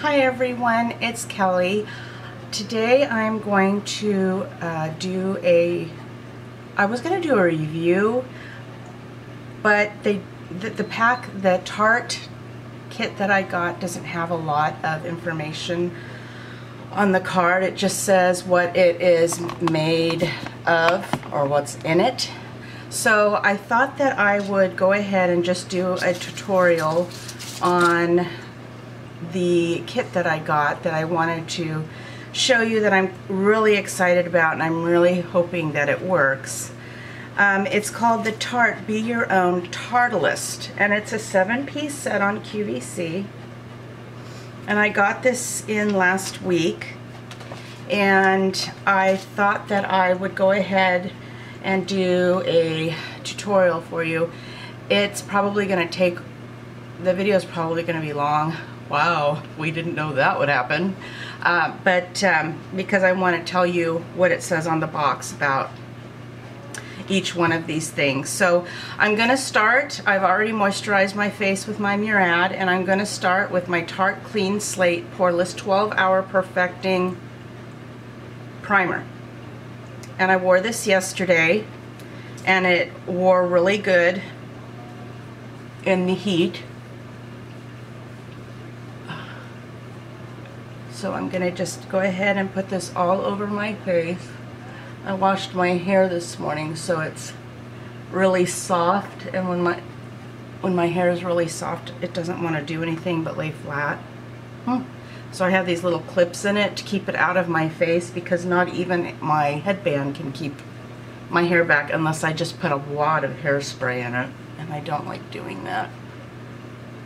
Hi everyone, it's Kelly. Today I'm going to I was going to do a review, but the Tarte kit that I got doesn't have a lot of information on the card. It just says what it is made of or what's in it. So I thought that I would go ahead and just do a tutorial on the kit that I got that I wanted to show you that I'm really excited about, and I'm really hoping that it works. It's called the Tarte Be Your Own Tartalist, and it's a 7-piece set on QVC, and I got this in last week, and I thought that I would go ahead and do a tutorial for you. It's probably going to take, the video is probably going to be long. Wow, we didn't know that would happen. Because I want to tell you what it says on the box about each one of these things. So I'm going to start, I've already moisturized my face with my Murad, and I'm going to start with my Tarte Clean Slate Poreless 12-Hour Perfecting Primer. And I wore this yesterday, and it wore really good in the heat. So I'm going to just go ahead and put this all over my face. I washed my hair this morning, so it's really soft, and when my hair is really soft, it doesn't want to do anything but lay flat. So I have these little clips in it to keep it out of my face, because not even my headband can keep my hair back unless I just put a wad of hairspray in it, and I don't like doing that.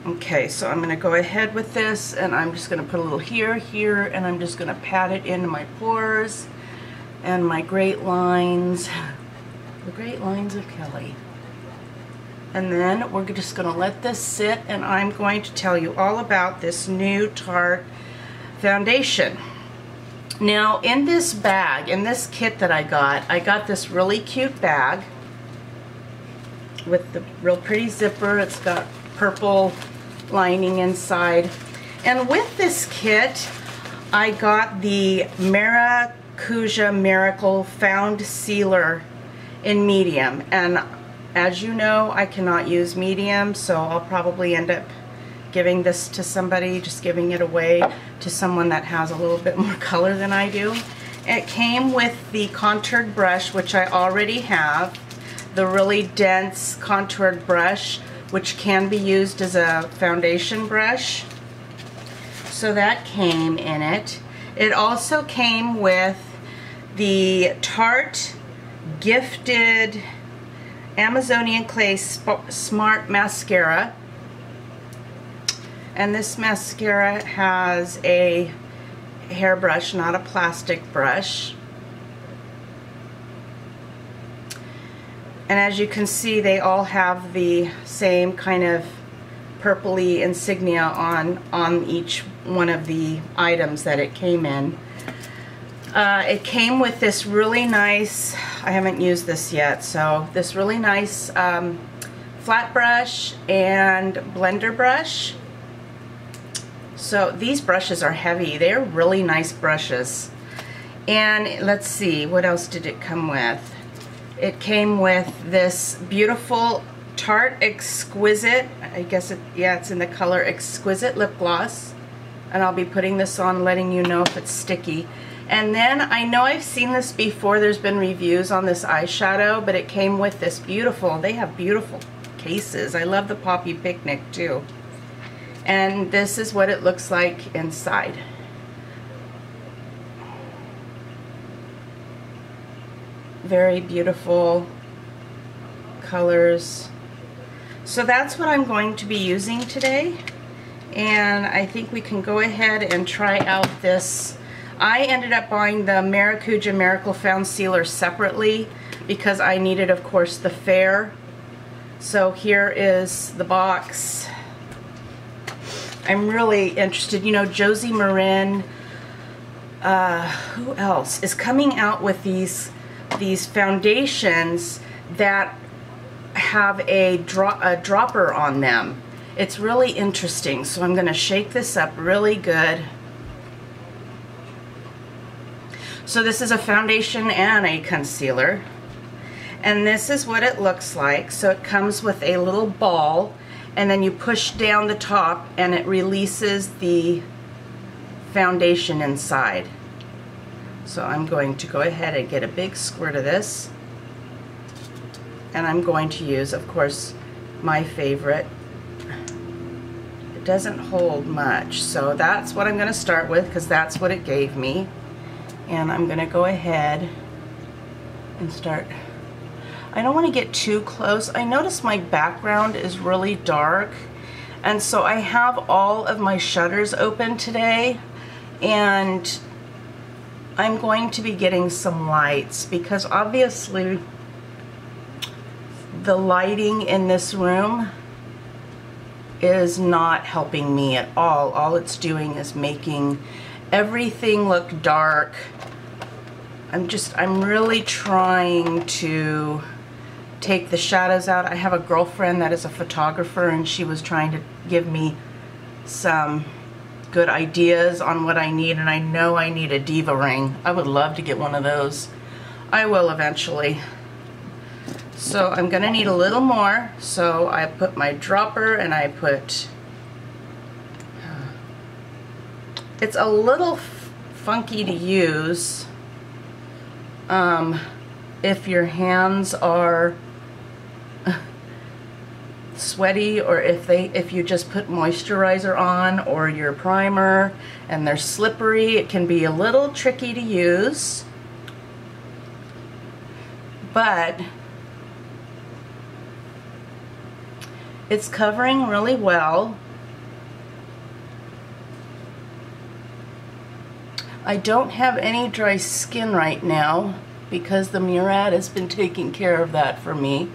Okay, so I'm going to go ahead with this, and I'm just going to put a little here, and I'm just going to pat it into my pores and my great lines, the great lines of Kelly. And then we're just going to let this sit, and I'm going to tell you all about this new Tarte foundation. Now, in this bag, in this kit that I got this really cute bag with the real pretty zipper. It's got purple lining inside, and with this kit I got the Maracuja Miracle Foundcealer in medium, and as you know, I cannot use medium, so I'll probably end up giving this to somebody, just giving it away to someone that has a little bit more color than I do. It came with the contoured brush, which I already have, the really dense contoured brush, which can be used as a foundation brush. So that came in it. It also came with the Tarte Gifted Amazonian Clay Smart Mascara. And this mascara has a hairbrush, not a plastic brush. And as you can see, they all have the same kind of purpley insignia on each one of the items that it came in. It came with this really nice, I haven't used this yet, so this really nice flat brush and blender brush. So these brushes are heavy. They're really nice brushes. And let's see, what else did it come with? It came with this beautiful Tarte Exquisite, I guess it's in the color Exquisite lip gloss, and I'll be putting this on, letting you know if it's sticky. And then I know I've seen this before, there's been reviews on this eyeshadow, but it came with this beautiful, they have beautiful cases. I love the Poppy Picnic too. And this is what it looks like inside. Very beautiful colors. So that's what I'm going to be using today, and I think we can go ahead and try out this. I ended up buying the Maracuja Miracle Foundcealer separately because I needed, of course, the Fair. So here is the box. I'm really interested. You know, Josie Marin, who else is coming out with these foundations that have a dropper on them, It's really interesting, so I'm going to shake this up really good. So this is a foundation and a concealer, and this is what it looks like. So it comes with a little ball, and then you push down the top and it releases the foundation inside. So I'm going to go ahead and get a big squirt of this, and I'm going to use, of course, my favorite. It doesn't hold much, so that's what I'm going to start with because that's what it gave me. And I'm going to go ahead and start. I don't want to get too close. I notice my background is really dark, and so I have all of my shutters open today, and I'm going to be getting some lights because obviously the lighting in this room is not helping me at all. All it's doing is making everything look dark. I'm really trying to take the shadows out. I have a girlfriend that is a photographer, and she was trying to give me some good ideas on what I need, and I know I need a diva ring. I would love to get one of those. I will eventually. So I'm gonna need a little more, so I put my dropper and I put, it's a little funky to use if your hands are sweaty, or if you just put moisturizer on or your primer and they're slippery. It can be a little tricky to use, but it's covering really well. I don't have any dry skin right now because the Murad has been taking care of that for me.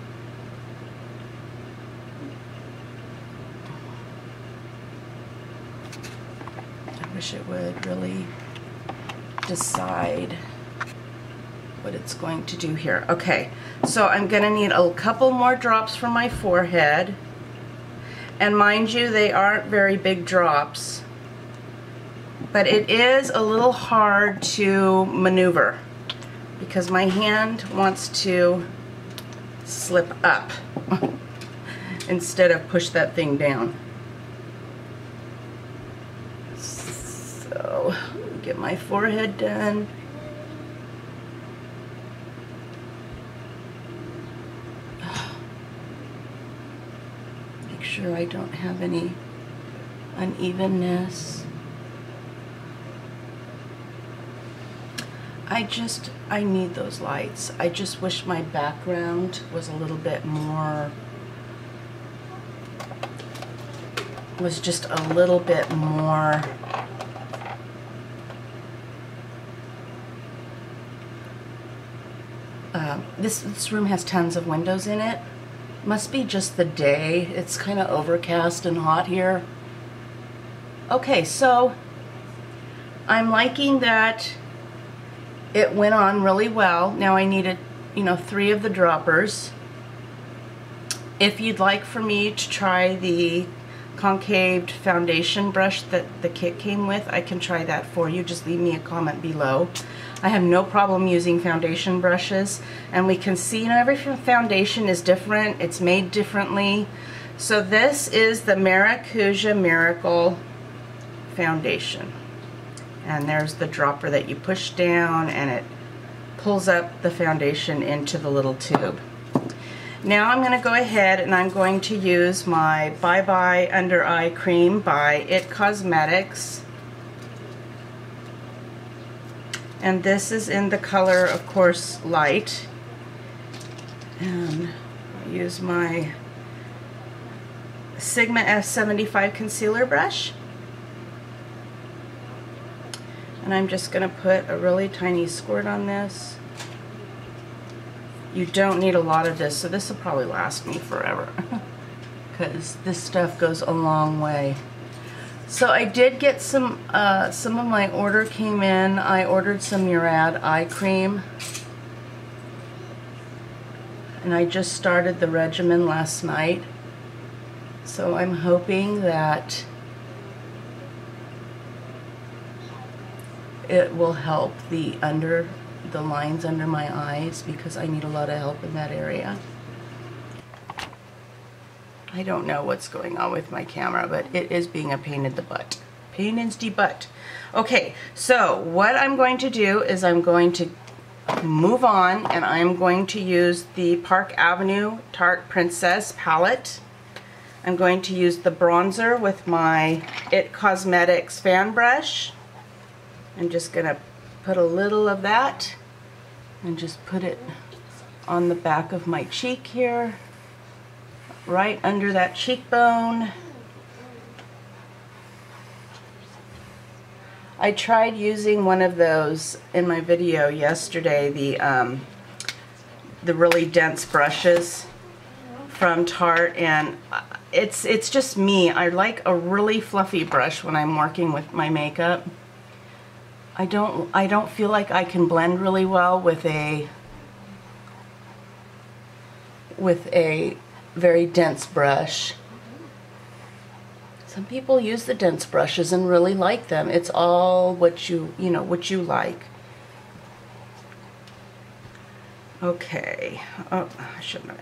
I wish it would really decide what it's going to do here. Okay, so I'm gonna need a couple more drops for my forehead. And mind you, they aren't very big drops, but it is a little hard to maneuver because my hand wants to slip up instead of push that thing down. So, get my forehead done. Make sure I don't have any unevenness. I need those lights. I just wish my background was a little bit more, was just a little bit more this room has tons of windows in it. Must be just the day. It's kind of overcast and hot here. Okay, so I'm liking that it went on really well. Now I needed, 3 of the droppers. If you'd like for me to try the concaved foundation brush that the kit came with, I can try that for you. Just leave me a comment below. I have no problem using foundation brushes, and we can see, every foundation is different. It's made differently. So this is the Maracuja Miracle foundation. And there's the dropper that you push down and it pulls up the foundation into the little tube. Now I'm going to go ahead and I'm going to use my Bye Bye Under Eye Cream by It Cosmetics. And this is in the color, of course, light. And I'll use my Sigma F75 concealer brush. And I'm just going to put a really tiny squirt on this. You don't need a lot of this, so this will probably last me forever because this stuff goes a long way. So I did get some of my order came in. I ordered some Murad eye cream, and I just started the regimen last night. So So I'm hoping that it will help the lines under my eyes, because I need a lot of help in that area. I don't know what's going on with my camera, but it is being a pain in the butt. Pain in the butt. Okay, so what I'm going to do is I'm going to move on, and I'm going to use the Park Avenue Tarte Princess palette. I'm going to use the bronzer with my It Cosmetics fan brush. I'm just going to put a little of that and just put it on the back of my cheek here, right under that cheekbone. I tried using one of those in my video yesterday, the really dense brushes from Tarte, and it's just me. I like a really fluffy brush when I'm working with my makeup. I don't feel like I can blend really well with a very dense brush. Some people use the dense brushes and really like them. It's all what you like. Okay. Oh,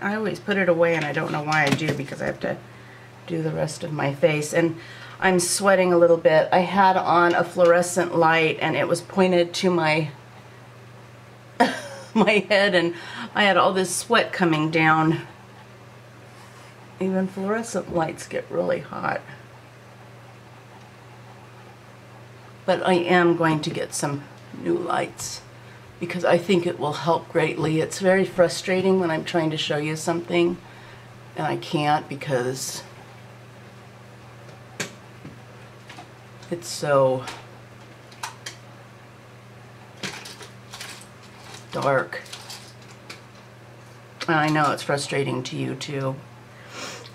I always put it away, and I don't know why I do, because I have to do the rest of my face. And I'm sweating a little bit. I had on a fluorescent light, and it was pointed to my my head, and I had all this sweat coming down. Even fluorescent lights get really hot. But I am going to get some new lights, because I think it will help greatly. It's very frustrating when I'm trying to show you something and I can't, because it's so dark. And I know it's frustrating to you too.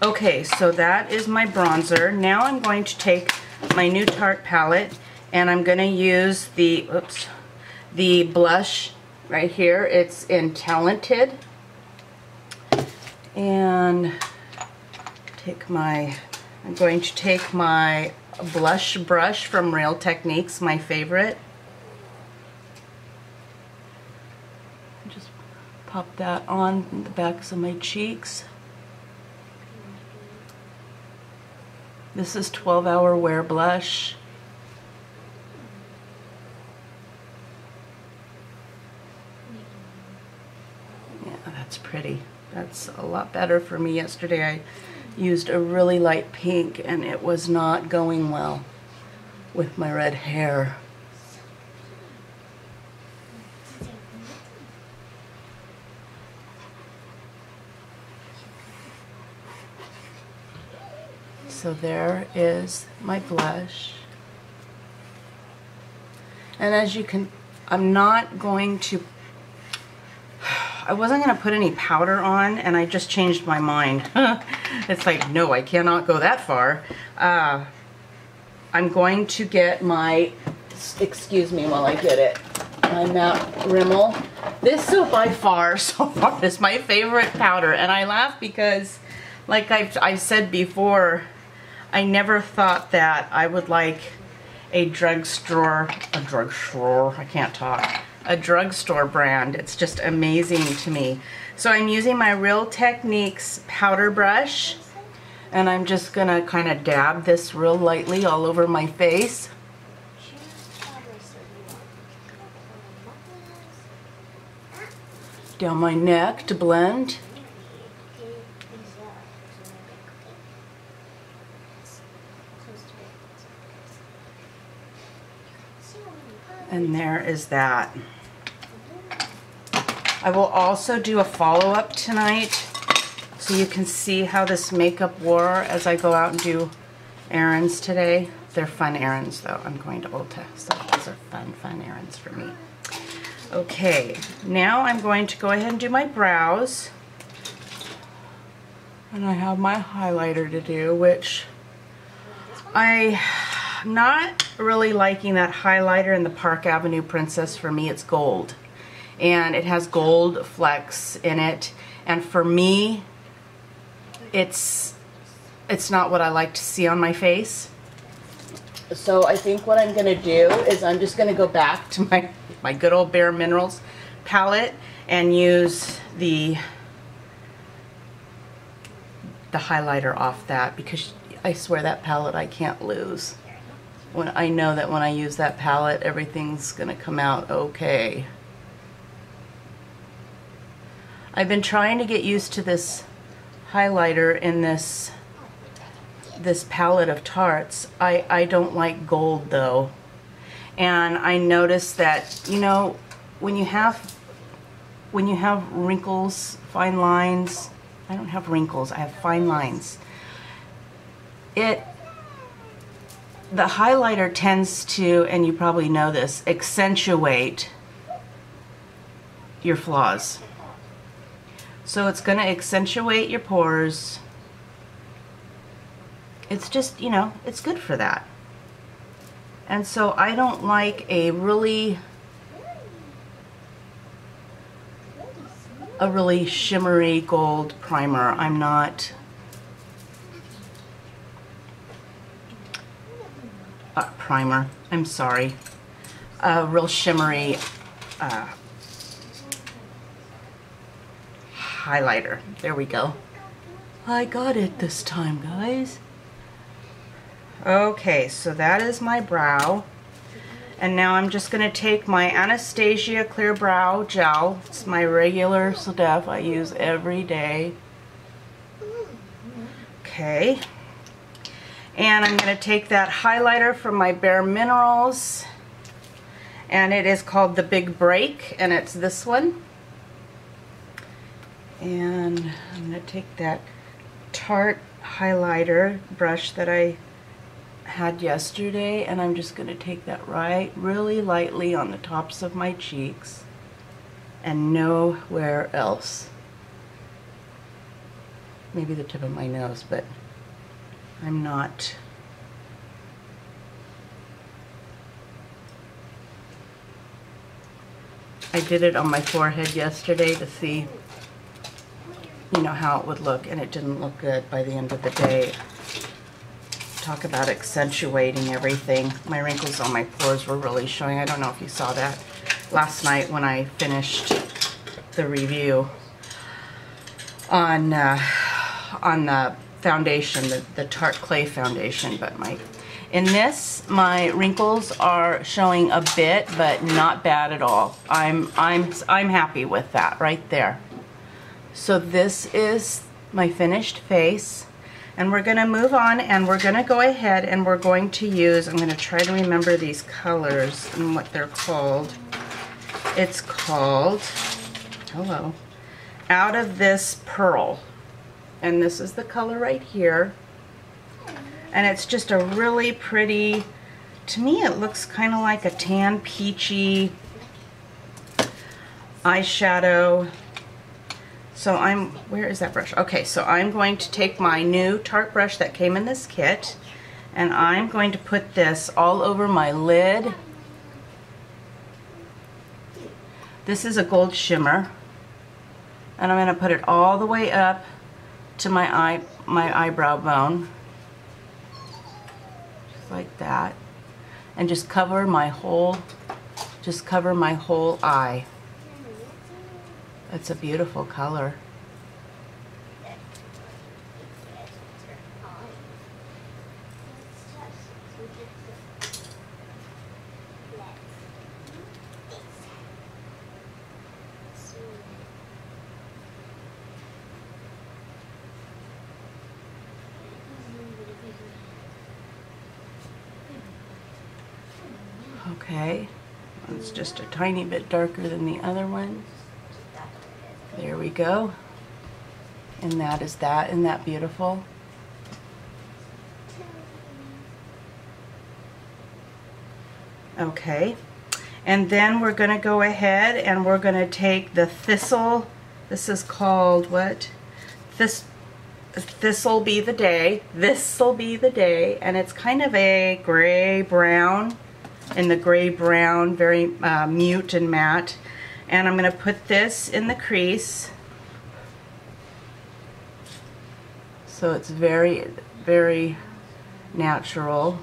Okay, so that is my bronzer. Now I'm going to take my new Tarte palette, and I'm going to use the blush right here. It's in Talented. And I'm going to take my blush brush from Real Techniques, my favorite. Just pop that on the backs of my cheeks. This is 12 Hour Wear Blush. Yeah, that's pretty. That's a lot better for me. Yesterday I used a really light pink, and it was not going well with my red hair. So there is my blush. And as you can, I'm not going to, I wasn't going to put any powder on, and I just changed my mind. It's like, no, I cannot go that far. I'm going to get my, excuse me while I get it, my matte Rimmel. This by far, so far, is my favorite powder. And I laugh because, like I've said before, I never thought that I would like a drugstore brand. It's just amazing to me. So I'm using my Real Techniques powder brush, and I'm just gonna kind of dab this real lightly all over my face. Down my neck to blend. And there is that. I will also do a follow-up tonight, so you can see how this makeup wore as I go out and do errands today. They're fun errands though. I'm going to Ulta, so those are fun errands for me. Okay, now I'm going to go ahead and do my brows. And I have my highlighter to do, which I'm not really liking that highlighter in the Park Avenue Princess. For me, it's gold. And it has gold flecks in it. And for me, it's it's not what I like to see on my face. So I think what I'm going to do is I'm just going to go back to my good old Bare Minerals palette and use the highlighter off that, because I swear that palette I can't lose. When I know that when I use that palette, everything's going to come out okay. I've been trying to get used to this highlighter in this palette of Tartes. I don't like gold though. And I noticed that, you know, when you have wrinkles, fine lines, I don't have wrinkles, I have fine lines. The highlighter tends to, and you probably know this, accentuate your flaws. So it's going to accentuate your pores. It's just, you know, it's good for that. And so I don't like a really shimmery gold primer. I'm not primer. I'm sorry. A real shimmery highlighter. There we go. I got it this time, guys. Okay, so that is my brow. And now I'm just going to take my Anastasia Clear Brow Gel. It's my regular stuff I use every day. Okay. And I'm going to take that highlighter from my Bare Minerals. And it is called the Big Break. And it's this one. And I'm going to take that Tarte highlighter brush that I had yesterday, and I'm just going to take that really lightly on the tops of my cheeks and nowhere else. Maybe the tip of my nose, but I'm not. I did it on my forehead yesterday to see, you know, how it would look, and it didn't look good by the end of the day. Talk about accentuating everything. My wrinkles on my pores were really showing. I don't know if you saw that last night when I finished the review on the foundation, the Tarte Clay foundation. But in this, my wrinkles are showing a bit, but not bad at all. I'm happy with that right there. So this is my finished face. And we're going to move on, and we're going to go ahead and we're going to use, I'm going to try to remember these colors and what they're called. It's called, hello, Out of This Pearl. And this is the color right here. And it's just a really pretty, to me it looks kind of like a tan peachy eyeshadow. So where is that brush? Okay, so I'm going to take my new Tarte brush that came in this kit, and I'm going to put this all over my lid. This is a gold shimmer, and I'm going to put it all the way up to my eyebrow bone, just like that, and just cover my whole eye. It's a beautiful color. Okay, it's just a tiny bit darker than the other one. There we go. And that is that. Isn't that beautiful? Okay. And then we're going to go ahead and we're going to take the Thistle. This is called what? This'll Be the Day. This'll Be the Day. And it's kind of a gray brown. In the gray brown, very mute and matte. And I'm going to put this in the crease. So it's very very natural.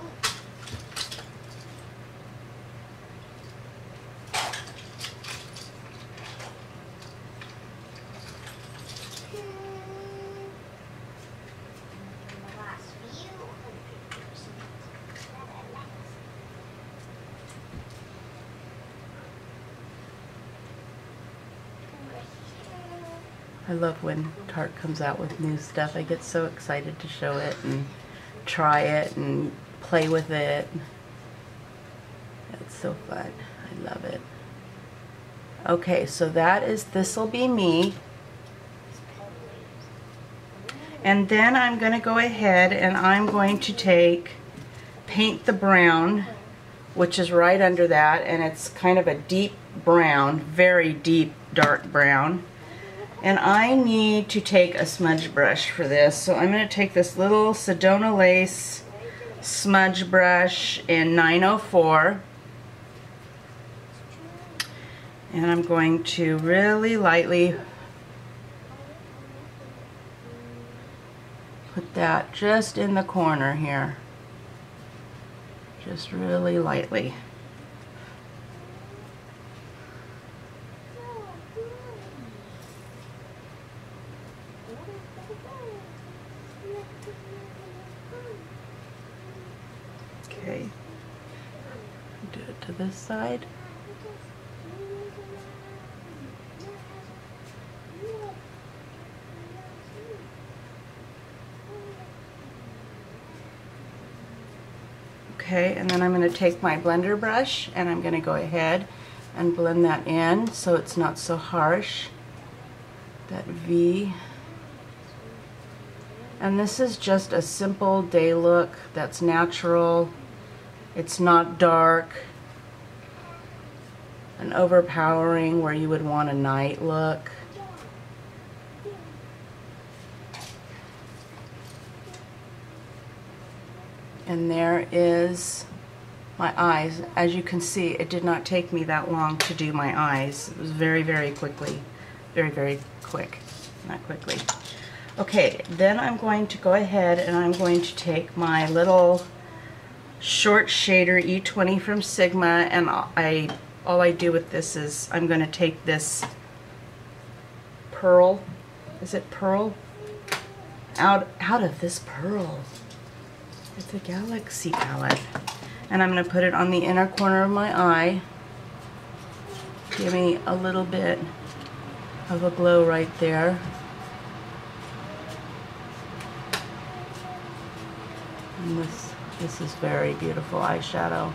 I love when Tarte comes out with new stuff. I get so excited to show it and try it and play with it. It's so fun. I love it. Okay, so that is This'll Be Me. And then I'm going to go ahead and I'm going to take Paint the Brown, which is right under that, and it's kind of a deep brown, very deep dark brown. And I need to take a smudge brush for this, so I'm going to take this little Sedona Lace smudge brush in 904, and I'm going to really lightly put that just in the corner here, just really lightly. Okay, do it to this side. Okay, and then I'm going to take my blender brush and I'm going to go ahead and blend that in so it's not so harsh, that V. And this is just a simple day look that's natural. It's not dark and overpowering where you would want a night look. And there is my eyes. As you can see, it did not take me that long to do my eyes. It was very, very quickly. Very quick. Not quickly. Okay, then I'm going to go ahead and I'm going to take my little short shader E20 from Sigma, and all I do with this is I'm going to take this pearl, is it pearl? Out of this pearl. It's a Galaxy palette. And I'm going to put it on the inner corner of my eye. Give me a little bit of a glow right there. And this is very beautiful eyeshadow.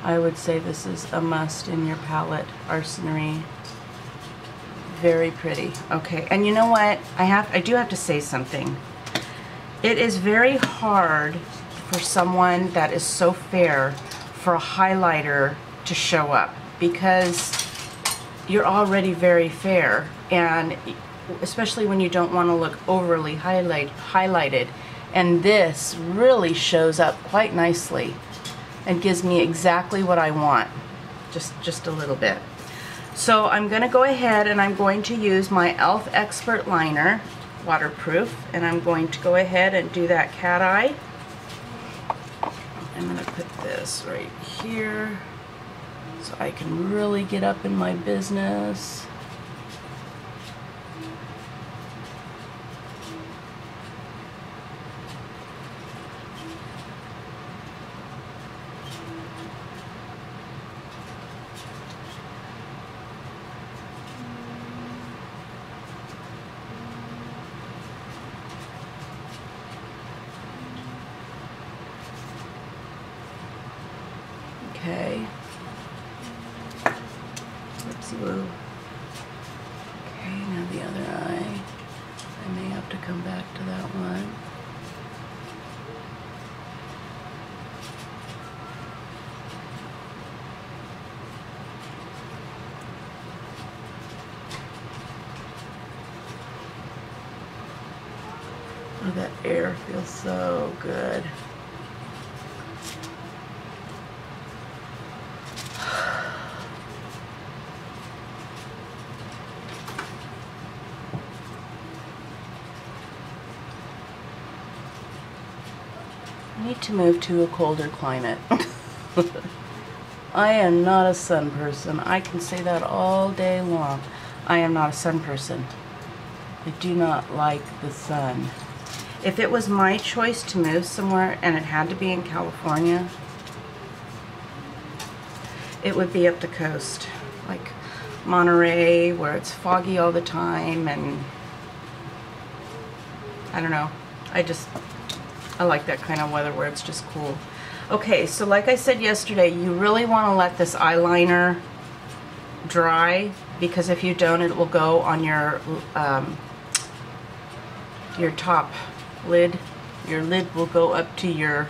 I would say this is a must in your palette, Arsenary. Very pretty. Okay, and you know what? I do have to say something. It is very hard for someone that is so fair for a highlighter to show up because you're already very fair, and especially when you don't want to look overly highlighted. And this really shows up quite nicely and gives me exactly what I want, just a little bit. So I'm going to go ahead and I'm going to use my e.l.f. Expert Liner, waterproof, and I'm going to go ahead and do that cat eye. I'm going to put this right here so I can really get up in my business. Okay. Whoopsie-woo. Okay, now the other eye. I may have to come back to that one. Oh, that air feels so good. need to move to a colder climate. I am not a sun person. I can say that all day long. I am not a sun person. I do not like the sun. If it was my choice to move somewhere and it had to be in California, it would be up the coast, like Monterey, where it's foggy all the time, and I don't know. I like that kind of weather where it's just cool. Okay, so like I said yesterday, you really want to let this eyeliner dry, because if you don't, it will go on your top lid. Your lid will go up to your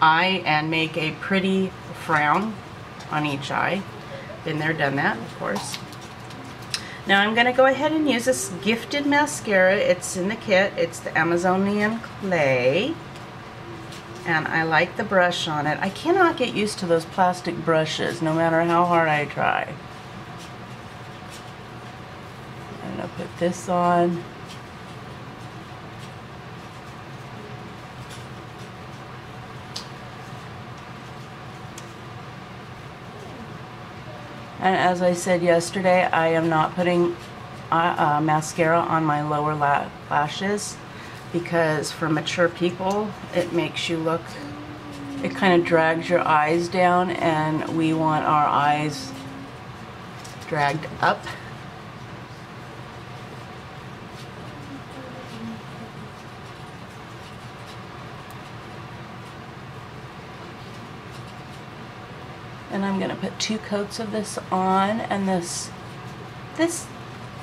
eye and make a pretty frown on each eye. Been there, done that, of course. Now I'm going to go ahead and use this gifted mascara. It's in the kit. It's the Amazonian Clay. And I like the brush on it. I cannot get used to those plastic brushes, no matter how hard I try. I'm going to put this on. And as I said yesterday, I am not putting mascara on my lower lashes, because for mature people, it makes you look, it kind of drags your eyes down, and we want our eyes dragged up. And I'm going to put 2 coats of this on, and this,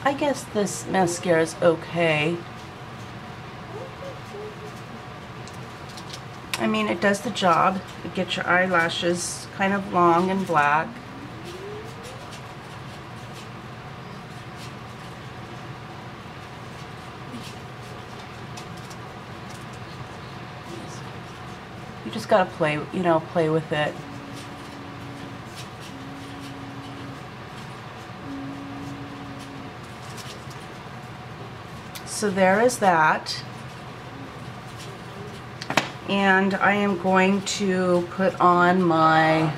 I guess this mascara is okay. I mean, it does the job. It gets your eyelashes kind of long and black. You just got to play, you know, play with it. So there is that, and I am going to put on my,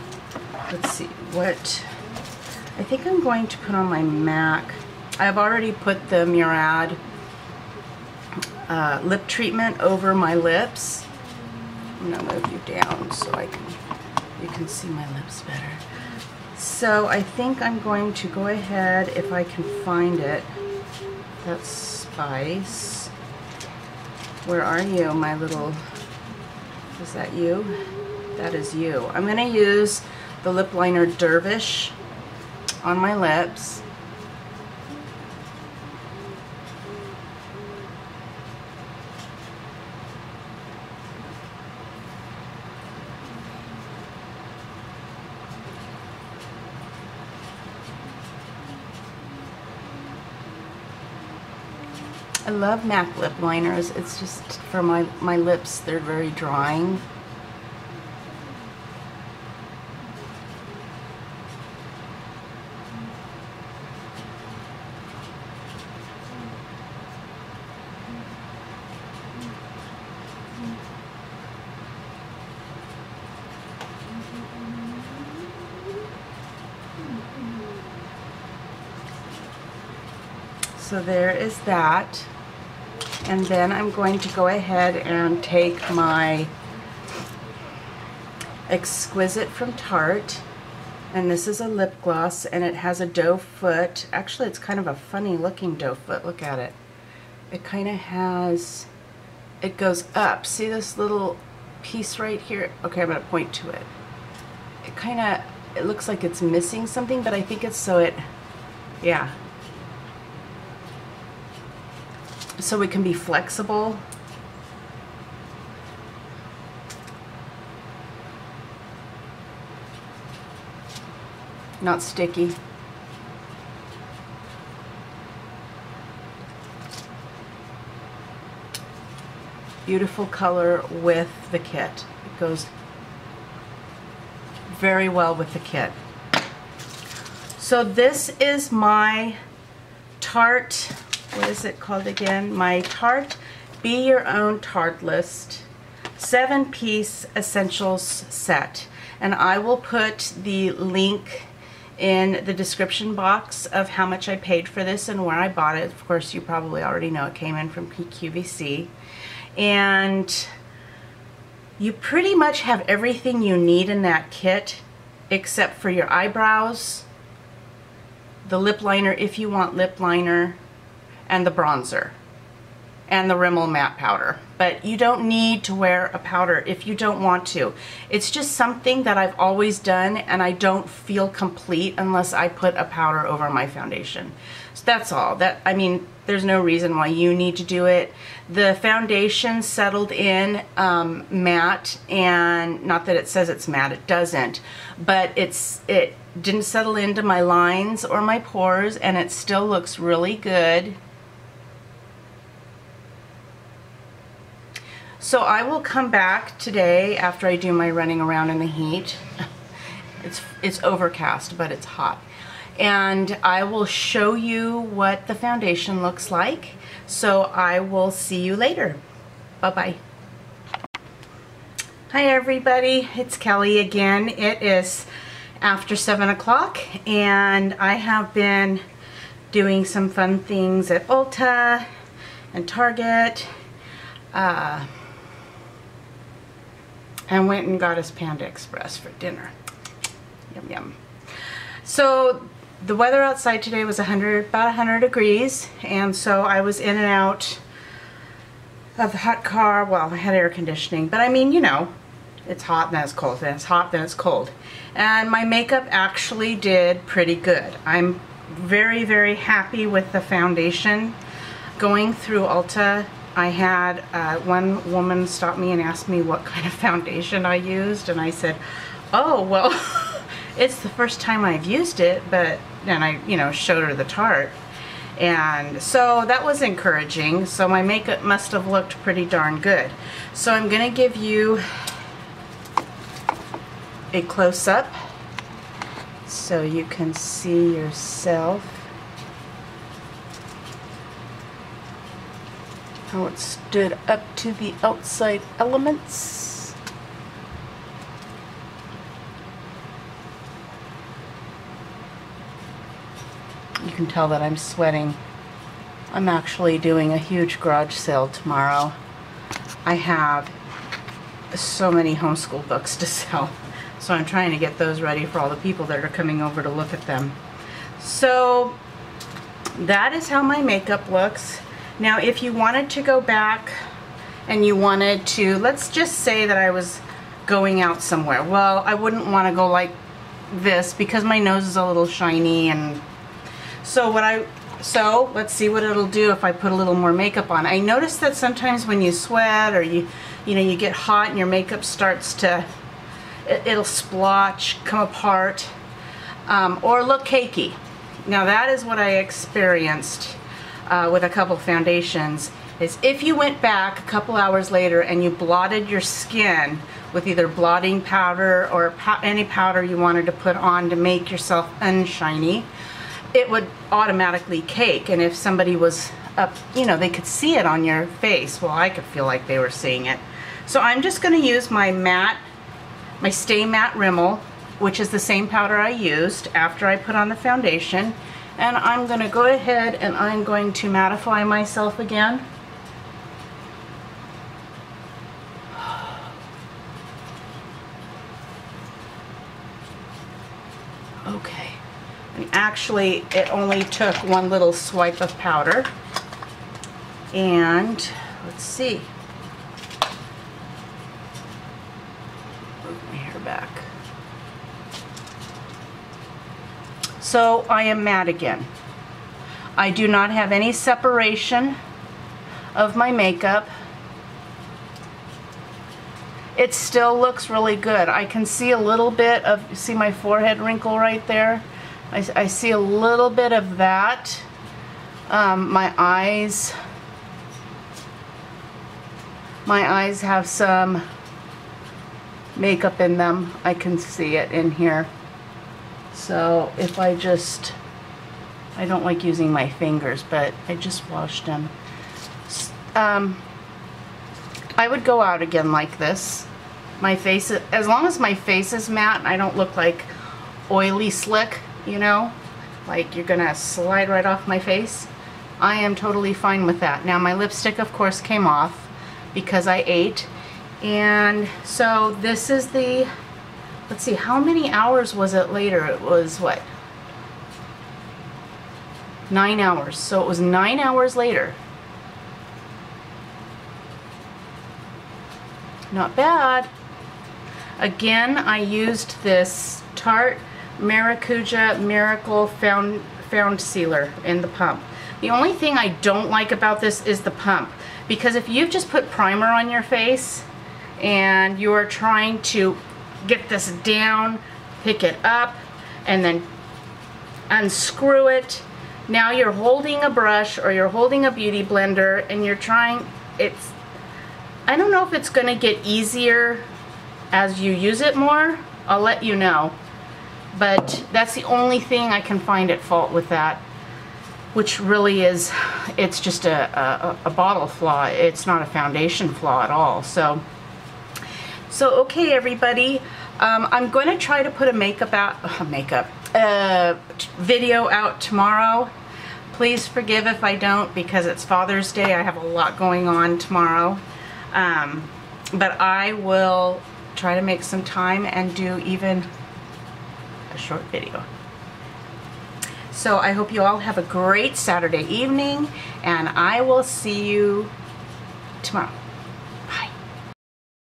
let's see, what, I think I'm going to put on my MAC. I've already put the Murad lip treatment over my lips. I'm going to move you down so you can see my lips better. So I think I'm going to go ahead, if I can find it. That's Spice. Where are you, my little, is that you? That is you. I'm going to use the lip liner Dervish on my lips. I love MAC lip liners. It's just for my lips, they're very drying. So there is that. And then I'm going to go ahead and take my Exquisite from Tarte, and this is a lip gloss, and it has a doe foot. Actually, it's kind of a funny looking doe foot. Look at it. It kind of has, it goes up. See this little piece right here? Okay, I'm going to point to it. It kind of, it looks like it's missing something, but I think it's so it, yeah. So it can be flexible. Not sticky. Beautiful color with the kit. It goes very well with the kit. So this is my Tarte, what is it called again? My Tarte Be Your Own Tarte List. 7-piece essentials set, and I will put the link in the description box of how much I paid for this and where I bought it. Of course, you probably already know it came in from QVC. And you pretty much have everything you need in that kit except for your eyebrows, the lip liner if you want lip liner, and the bronzer, and the Rimmel matte powder. But you don't need to wear a powder if you don't want to. It's just something that I've always done, and I don't feel complete unless I put a powder over my foundation. So that's all. I mean, there's no reason why you need to do it. The foundation settled in matte, and not that it says it's matte, it doesn't, but it didn't settle into my lines or my pores, and it still looks really good. So I will come back today after I do my running around in the heat. It's overcast, but it's hot. And I will show you what the foundation looks like. So I will see you later. Bye-bye. Hi everybody, it's Kelly again. It is after 7 o'clock, and I have been doing some fun things at Ulta and Target. And went and got us Panda Express for dinner. Yum yum. So the weather outside today was about 100 degrees, and so I was in and out of the hot car. Well, I had air conditioning, but I mean, you know, it's hot, then it's cold, then it's hot, then it's cold. And my makeup actually did pretty good. I'm very, very happy with the foundation. Going through Ulta, I had one woman stop me and ask me what kind of foundation I used, and I said, oh, well, it's the first time I've used it, but then I, you know, showed her the Tarte. And so that was encouraging. So my makeup must have looked pretty darn good. So I'm gonna give you a close-up so you can see yourself how it stood up to the outside elements. You can tell that I'm sweating. I'm actually doing a huge garage sale tomorrow. I have so many homeschool books to sell, so I'm trying to get those ready for all the people that are coming over to look at them. So that is how my makeup looks. Now, if you wanted to go back and you wanted to, let's just say that I was going out somewhere. Well, I wouldn't want to go like this because my nose is a little shiny, and so let's see what it'll do if I put a little more makeup on. I noticed that sometimes when you sweat or you get hot and your makeup starts to, it'll splotch, come apart, or look cakey. Now that is what I experienced with a couple foundations, is if you went back a couple hours later and you blotted your skin with either blotting powder or any powder you wanted to put on to make yourself unshiny, it would automatically cake. And if somebody was up, you know, they could see it on your face. Well, I could feel like they were seeing it. So I'm just going to use my Stay Matte Rimmel, which is the same powder I used after I put on the foundation. And I'm going to go ahead and I'm going to mattify myself again. Okay. And actually, it only took one little swipe of powder. And let's see. Move my hair back. So I am matte again. I do not have any separation of my makeup. It still looks really good. I can see a little bit of, see my forehead wrinkle right there? I see a little bit of that. My eyes have some makeup in them. I can see it in here. So if I don't like using my fingers, but I just washed them. I would go out again like this. My face, as long as my face is matte and I don't look like oily slick, you know, like you're gonna slide right off my face, I am totally fine with that. Now my lipstick of course came off because I ate, and so this is the, let's see, how many hours was it later? It was what? 9 hours. So it was 9 hours later. Not bad. Again, I used this Tarte Maracuja Miracle Foundcealer in the pump. The only thing I don't like about this is the pump, because if you've just put primer on your face and you're trying to get this down, pick it up, and then unscrew it, now you're holding a brush or you're holding a beauty blender and you're trying, it's, I don't know if it's going to get easier as you use it more. I'll let you know. But that's the only thing I can find at fault with that, which really is, it's just a bottle flaw. It's not a foundation flaw at all. So okay, everybody. I'm going to try to put a video out tomorrow. Please forgive if I don't, because it's Father's Day. I have a lot going on tomorrow. But I will try to make some time and do even a short video. So I hope you all have a great Saturday evening, and I will see you tomorrow.